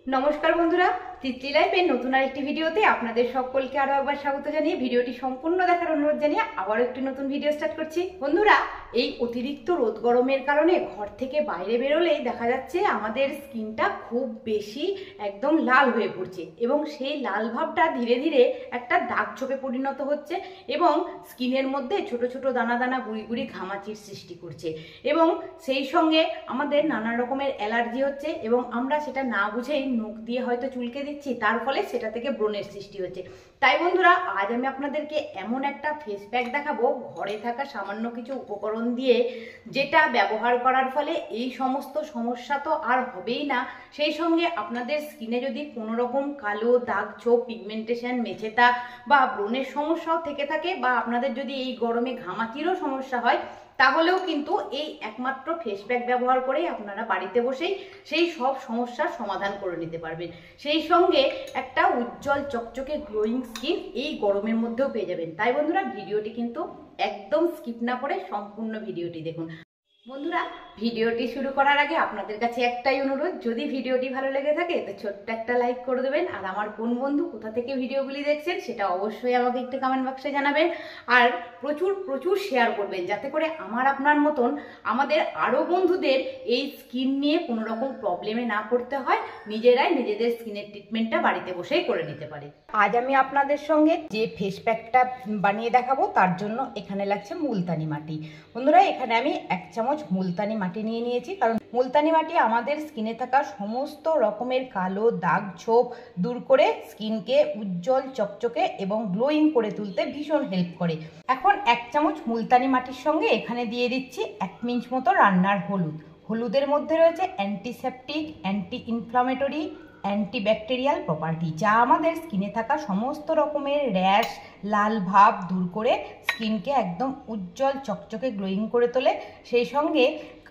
নমস্কার বন্ধুরা, তিতলি লাইফের নতুন আরেকটি ভিডিওতে আপনাদের সকলকে আরো একবার স্বাগত জানিয়ে ভিডিওটি সম্পূর্ণ দেখার অনুরোধ জানিয়ে আবারও একটি নতুন ভিডিও স্টার্ট করছি। বন্ধুরা, এই অতিরিক্ত রোদ গরমের কারণে ঘর থেকে বাইরে বেরোলেই দেখা যাচ্ছে আমাদের স্কিনটা খুব বেশি একদম লাল হয়ে পড়ছে এবং সেই লাল ভাবটা ধীরে ধীরে একটা দাগ ছোপে পরিণত হচ্ছে এবং স্কিনের মধ্যে ছোট ছোট দানা দানা গুড়ি গুড়ি ঘামাচির সৃষ্টি করছে এবং সেই সঙ্গে আমাদের নানা রকমের অ্যালার্জি হচ্ছে এবং আমরা সেটা না বুঝেই নখ দিয়ে হয়তো চুলকে দিচ্ছি, তার ফলে সেটা থেকে ব্রণের সৃষ্টি হচ্ছে। তাই বন্ধুরা, আজ আমি আপনাদেরকে এমন একটা ফেস প্যাক দেখাবো ঘরে থাকা সামান্য কিছু উপকরণ দিয়ে, যেটা ব্যবহার করার ফলে এই সমস্ত সমস্যা তো আর হবেই না, সেই সঙ্গে আপনাদের স্কিনে যদি কোনো রকম কালো দাগ ছোপ, পিগমেন্টেশন, মেচেতা বা ব্রণের সমস্যাও থেকে থাকে বা আপনাদের যদি এই গরমে ঘামাচিরও সমস্যা হয়, তাহলেও কিন্তু এই একমাত্র ফেস প্যাক ব্যবহার করেই আপনারা বাড়িতে বসেই সেই সব সমস্যার সমাধান করে নিতে পারবেন। সেই সঙ্গে একটা উজ্জ্বল চকচকে গ্লোয়িং স্কিন এই গরমের মধ্যেও পেয়ে যাবেন। তাই বন্ধুরা, ভিডিওটি কিন্তু একদম স্কিপ না করে সম্পূর্ণ ভিডিওটি দেখুন। বন্ধুরা, ভিডিওটি শুরু করার আগে আপনাদের কাছে একটাই অনুরোধ, যদি ভিডিওটি ভালো লেগে থাকে তো ছোট্ট একটা লাইক করে দেবেন। আর আমার কোন বন্ধু কোথা থেকে ভিডিওগুলি দেখছেন সেটা অবশ্যই আমাকে একটু কমেন্ট বক্সে জানাবেন। আর প্রচুর প্রচুর শেয়ার করবেন, যাতে করে আমার আপনার মতন আমাদের আরও বন্ধুদের এই স্কিন নিয়ে কোনো রকম প্রবলেমে না পড়তে হয়, নিজেরাই নিজেদের স্কিনের ট্রিটমেন্টটা বাড়িতে বসেই করে নিতে পারে। আজ আমি আপনাদের সঙ্গে যে ফেস প্যাকটা বানিয়ে দেখাবো তার জন্য এখানে লাগছে মুলতানি মাটি। বন্ধুরা, এখানে আমি 1 চামচ মুলতানি মাটি নিয়ে নিয়েছি, কারণ মুলতানি মাটি আমাদের স্কিনে থাকা সমস্ত রকমের কালো দাগ ছোপ দূর করে স্কিনকে উজ্জ্বল চকচকে এবং গ্লোয়িং করে তুলতে ভীষণ হেল্প করে। এখন 1 চামচ মুলতানি মাটির সঙ্গে এখানে দিয়ে দিচ্ছি 1 পিঞ্চ মতো রান্নার হলুদ। হলুদের মধ্যে রয়েছে antiseptic, anti inflammatory, antibacterial property, যা আমাদের স্কিনে থাকা সমস্ত রকমের র্যাশ, লাল ভাব দূর করে স্কিনকে একদম উজ্জ্বল চকচকে গ্লোয়িং করে তোলে। সেই সঙ্গে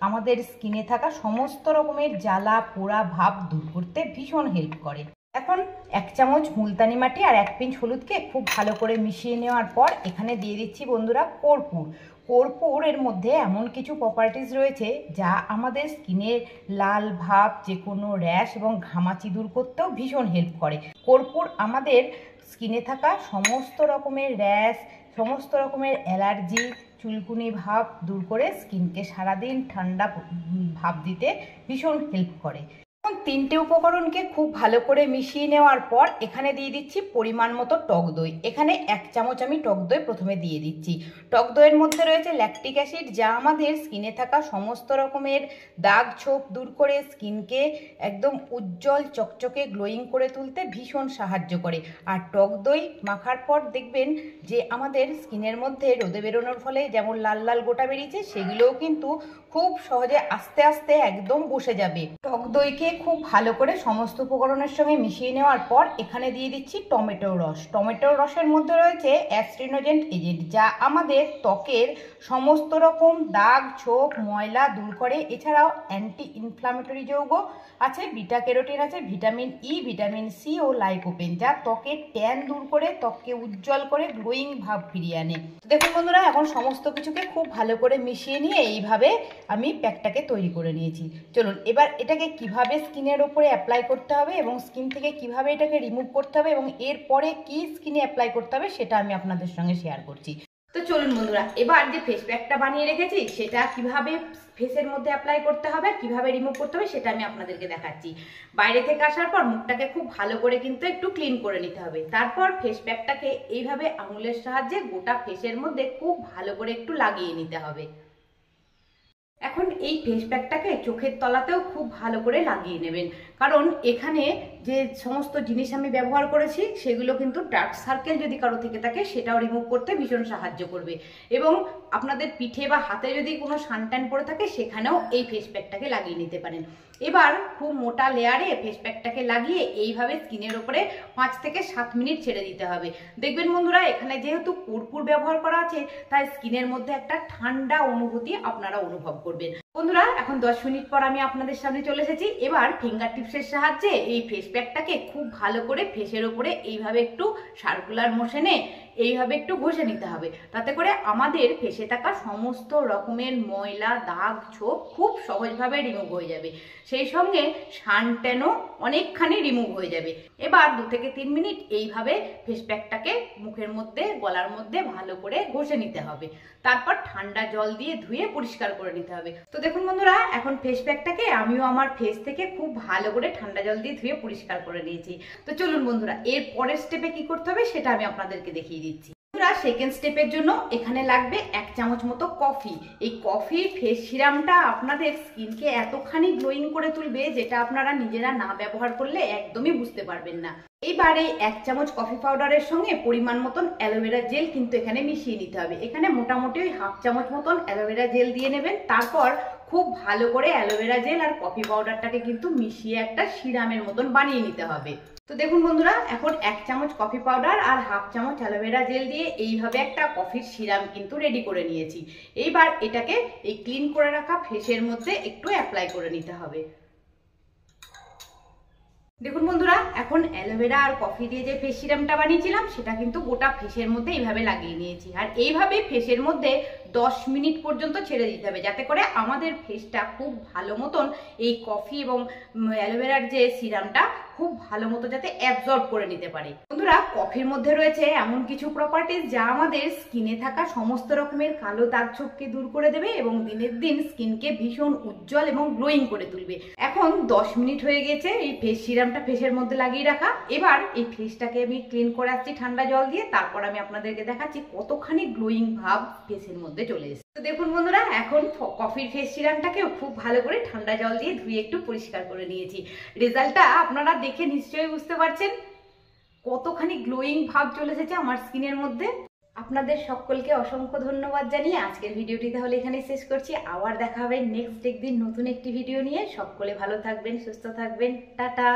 আমাদের স্কিনে থাকা সমস্ত রকমের জ্বালা পোড়া ভাব দূর করতে ভীষণ হেল্প করে। এখন 1 চামচ মুলতানি মাটি আর 1 পিঞ্চ হলুদকে খুব ভালো করে মিশিয়ে নেওয়ার পর এখানে দিয়ে দিচ্ছি বন্ধুরা কর্পূর। কর্পূরের মধ্যে এমন কিছু প্রপার্টিজ রয়েছে যা আমাদের স্কিনের লাল ভাব, যে কোনো র্যাশ এবং ঘামাচি দূর করতেও ভীষণ হেল্প করে। কর্পূর আমাদের স্কিনে থাকা সমস্ত রকমের র্যাশ, সমস্ত রকমের অ্যালার্জি, চুলকুনি ভাব দূর করে স্কিনকে সারাদিন ঠান্ডা ভাব দিতে ভীষণ হেল্প করে। 3টে উপকরণকে খুব ভালো করে মিশিয়ে নেওয়ার পর এখানে দিয়ে দিচ্ছি পরিমাণ মতো টক দই। এখানে 1 চামচ আমি টক দই প্রথমে দিয়ে দিচ্ছি। টক দইয়ের মধ্যে রয়েছে ল্যাকটিক অ্যাসিড, যা আমাদের স্কিনে থাকা সমস্ত রকমের দাগ ছোপ দূর করে স্কিনকে একদম উজ্জ্বল চকচকে গ্লোয়িং করে তুলতে ভীষণ সাহায্য করে। আর টক দই মাখার পর দেখবেন যে আমাদের স্কিনের মধ্যে রোদে বেরোনোর ফলে যেমন লাল লাল গোটা বেরিয়েছে, সেগুলোও কিন্তু খুব সহজে আস্তে আস্তে একদম বসে যাবে। টক দইকে খুব ভালো করে সমস্ত উপকরণের সঙ্গে মিশিয়ে নেওয়ার পর এখানে দিয়ে দিচ্ছি টমেটোর রস। টমেটোর রসের মধ্যে রয়েছে অ্যাস্ট্রিনোজেন্ট এজেন্ট, যা আমাদের ত্বকের সমস্ত রকম দাগ ছোপ ময়লা দূর করে। এছাড়াও অ্যান্টি ইনফ্লামেটরি যৌগ আছে, বিটা ক্যারোটিন আছে, ভিটামিন ই, ভিটামিন সি ও লাইকোপেন, যা ত্বকের ট্যান দূর করে ত্বককে উজ্জ্বল করে গ্লোয়িং ভাব ফিরিয়ে আনে। দেখুন বন্ধুরা, এখন সমস্ত কিছুকে খুব ভালো করে মিশিয়ে নিয়ে এইভাবে আমি প্যাকটাকে তৈরি করে নিয়েছি। চলুন এবার এটাকে কিভাবে স্কিনের ওপরে অ্যাপ্লাই করতে হবে এবং স্কিন থেকে কিভাবে এটাকে রিমুভ করতে হবে এবং এরপরে কি স্কিনে অ্যাপ্লাই করতে হবে সেটা আমি আপনাদের সঙ্গে শেয়ার করছি। তো চলুন বন্ধুরা, এবার যে ফেস প্যাকটা বানিয়ে রেখেছি সেটা কিভাবে ফেসের মধ্যে অ্যাপ্লাই করতে হবে, কিভাবে রিমুভ করতে হবে সেটা আমি আপনাদেরকে দেখাচ্ছি। বাইরে থেকে আসার পর মুখটাকে খুব ভালো করে কিন্তু একটু ক্লিন করে নিতে হবে। তারপর ফেস প্যাকটাকে এইভাবে আঙুলের সাহায্যে গোটা ফেসের মধ্যে খুব ভালো করে একটু লাগিয়ে নিতে হবে। এখন এই ফেস প্যাকটাকে চোখের তলাতেও খুব ভালো করে লাগিয়ে নেবেন, কারণ এখানে যে সমস্ত জিনিস আমি ব্যবহার করেছি সেগুলো কিন্তু ডার্ক সার্কেল যদি কারো থেকে থাকে সেটাও রিমুভ করতে ভীষণ সাহায্য করবে। এবং আপনাদের পিঠে বা হাতে যদি কোনো সানট্যান পড়ে থাকে সেখানেও এই ফেস প্যাকটাকে লাগিয়ে নিতে পারেন। এবার খুব মোটা লেয়ারে ফেস প্যাকটাকে লাগিয়ে এইভাবে স্কিনের ওপরে 5 থেকে 7 মিনিট ছেড়ে দিতে হবে। দেখবেন বন্ধুরা, এখানে যেহেতু কর্পূর ব্যবহার করা আছে তাই স্কিনের মধ্যে একটা ঠান্ডা অনুভূতি আপনারা অনুভব করবেন। বন্ধুরা, এখন 10 মিনিট পর আমি আপনাদের সামনে চলে এসেছি। এবার ফিঙ্গার টিপসের সাহায্যে এই ফেস প্যাকটাকে খুব ভালো করে ফেসের ওপরে এইভাবে একটু সার্কুলার মোশনে এইভাবে একটু ঘষে নিতে হবে, তাতে করে আমাদের ফেসে থাকা সমস্ত রকমের ময়লা, দাগ, ছোপ খুব সহজভাবে রিমুভ হয়ে যাবে। সেই সঙ্গে সানট্যানও অনেকখানি রিমুভ হয়ে যাবে। এবার 2 থেকে 3 মিনিট এইভাবে ফেস প্যাকটাকে মুখের মধ্যে, গলার মধ্যে ভালো করে ঘষে নিতে হবে। তারপর ঠান্ডা জল দিয়ে ধুয়ে পরিষ্কার করে নিতে হবে। তো দেখুন বন্ধুরা, এখন ফেস প্যাকটাকে আমিও আমার ফেস থেকে খুব ভালো করে ঠান্ডা জল দিয়ে ধুয়ে পরিষ্কার করে নিয়েছি। তো চলুন বন্ধুরা, এর পরের স্টেপে কি করতে হবে সেটা আমি আপনাদেরকে দেখিয়ে দিচ্ছি। সেকেন্ড স্টেপের জন্য এখানে লাগবে 1 চামচ মতো কফি। এই কফির ফেস সিরামটা আপনাদের স্কিনকে এতখানি গ্লোয়িং করে তুলবে, যেটা আপনারা নিজেরা না ব্যবহার করলে একদমই বুঝতে পারবেন না। এইবারে 1 চামচ কফি পাউডারের সঙ্গে পরিমাণ মতন অ্যালোভেরা জেল কিন্তু এখানে মিশিয়ে নিতে হবে। এখানে মোটামুটি ওই 1/2 চামচ মতন অ্যালোভেরা জেল দিয়ে নেবেন। তারপর খুব ভালো করে অ্যালোভেরা জেল আর কফি পাউডারটাকে কিন্তু মিশিয়ে একটা সিরামের মতন বানিয়ে নিতে হবে। তো দেখুন বন্ধুরা, এখন 1 চামচ কফি পাউডার আর 1/2 চামচ অ্যালোভেরা জেল দিয়ে এইভাবে একটা কফির সিরাম কিন্তু রেডি করে নিয়েছি। এইবার এটাকে এই ক্লিন করে রাখা ফেসের মধ্যে একটু অ্যাপ্লাই করে নিতে হবে। দেখুন বন্ধুরা, এখন অ্যালোভেরা আর কফি দিয়ে যে ফেস সিরামটা বানিয়েছিলাম সেটা কিন্তু গোটা ফেসের মধ্যে এইভাবে লাগিয়ে নিয়েছি। আর এইভাবে ফেসের মধ্যে 10 মিনিট পর্যন্ত ছেড়ে দিতে হবে, যাতে করে আমাদের ফেসটা খুব ভালো মতন এই কফি এবং অ্যালোভেরার যে সিরামটা খুব ভালো মতো যাতে অ্যাবজর্ব করে নিতে পারে। বন্ধুরা, কফির মধ্যে রয়েছে এমন কিছু প্রপার্টিজ যা আমাদের স্কিনে থাকা সমস্ত রকমের কালো দাগ ছোপকে দূর করে দেবে এবং দিনের দিন স্কিনকে ভীষণ উজ্জ্বল এবং গ্লোয়িং করে তুলবে। এখন 10 মিনিট হয়ে গেছে এই ফেস সিরামটা ফেসের মধ্যে লাগিয়ে রাখা। এবার এই ফেসটাকে আমি ক্লিন করে আসছি ঠান্ডা জল দিয়ে। তারপর আমি আপনাদেরকে দেখাচ্ছি কতখানি গ্লোয়িং ভাব ফেসের মধ্যে চলে এসেছে। তো দেখুন বন্ধুরা, এখন কফির ফেস সিরামটাকেও খুব ভালো করে ঠান্ডা জল দিয়ে ধুয়ে একটু পরিষ্কার করে নিয়েছি। রেজাল্টটা আপনারা দেখে নিশ্চয়ই বুঝতে পারছেন কতখানি গ্লোয়িং ভাব চলে এসেছে আমার স্কিনের মধ্যে। আপনাদের সকলকে অসংখ্য ধন্যবাদ জানিয়ে আজকের ভিডিওটি তাহলে এখানেই শেষ করছি। আবার দেখা হবে নেক্সট একদিন নতুন একটি ভিডিও নিয়ে। সকলে ভালো থাকবেন, সুস্থ থাকবেন। টাটা।